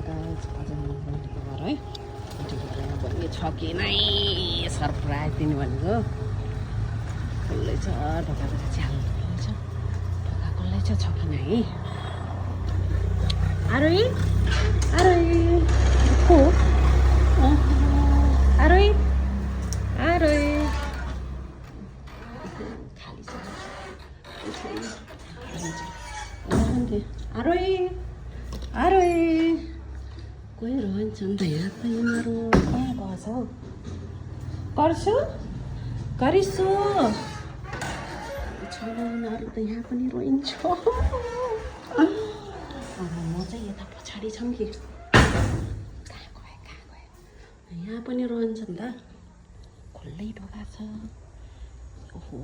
guys आज म बहिनीको घर है बहिनीको यहाँ बहिनी छ कि नै सरप्राइज दिने भनेको खुल्लै छ ढोका च्याल छ ढोका खुल्लै छ कि नै आरोही आरोही को आरोही आरोही खाली छ आरोही आरोही कोही रहन्छ नि त यहाँ त यिनीहरू कहाँ गएछ हौ कर्सु गरिसु उनीहरू त यहाँ पनि रोइन्छ अब म चाहिँ यता पछाडि छौँ कि कहाँ गयो यहाँ पनि रहन्छ नि त खुल्लै ढोका छ ओहो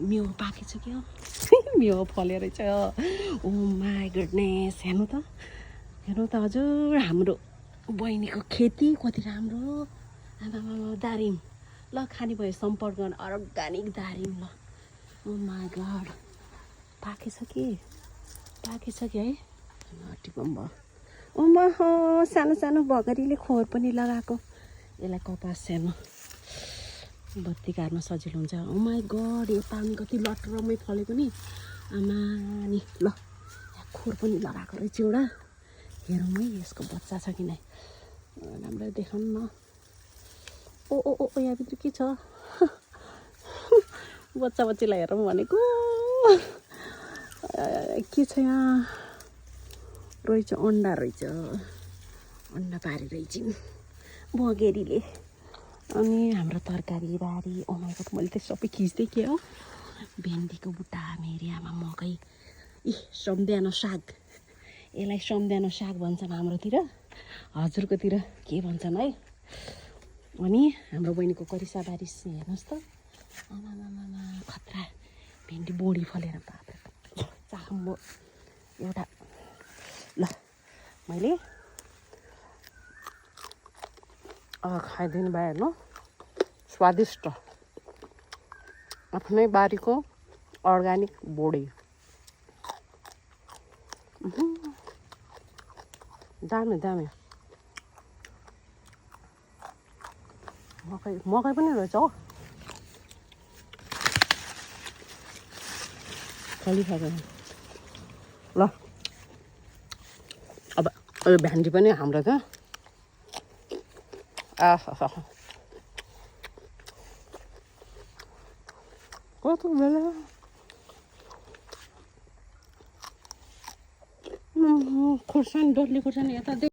मियो पाकेछ कि हो मियो फलेर रहेछ ओ माई गुडनेस हेर्नु त हजुर हाम्रो बहिनीको खेती कति राम्रो आमा दारिम ल खाने भयो सम्पर्क गर्न अर्ग्यानिक दारिम ल ओ माई गड पाकेछ कि है टिपम भयो ओमा सानो सानो भगरीले खोर पनि लगाएको यसलाई कपास सानो बत्ती काट्न सजिलो हुन्छ ओ माई गड यो पानी कति लटरमै फलेको नि आमा नि ल खोर पनि लगाएको रहेछ एउटा हेरौँ है यसको बच्चा छ कि नै राम्रो देखाउँ न ओ ओ ओ यहाँभित्र के छ बच्चालाई हेरौँ भनेको के छ यहाँ रहेछ अन्डा रहेछ अन्डा पारिरहेछन् बगेरीले अनि हाम्रो तरकारी बारी ओमाइको त मैले त सबै खिच्दै थिएँ हो भेन्डीको बुट्टा मेरी आमा मकै सम्ध्यानो साग यसलाई सम्ध्यानो साग भन्छन् हाम्रोतिर हजुरकोतिर के भन्छन् है अनि हाम्रो बहिनीको करिसा बारिस हेर्नुहोस् त आमामामा खतरा भेन्डी बोडी फलेर बाप्रे चाखम्बो एउटा ल मैले खाइदिनु भयो हेर्नु स्वादिष्ट आफ्नै बारीको अर्ग्यानिक बोडी दामी मकै पनि रहेछ हो खाली खाएको ल अब यो भेन्डी पनि हाम्रो त कस्तो बेला खुर्सानी डल्ले खुर्सानी यता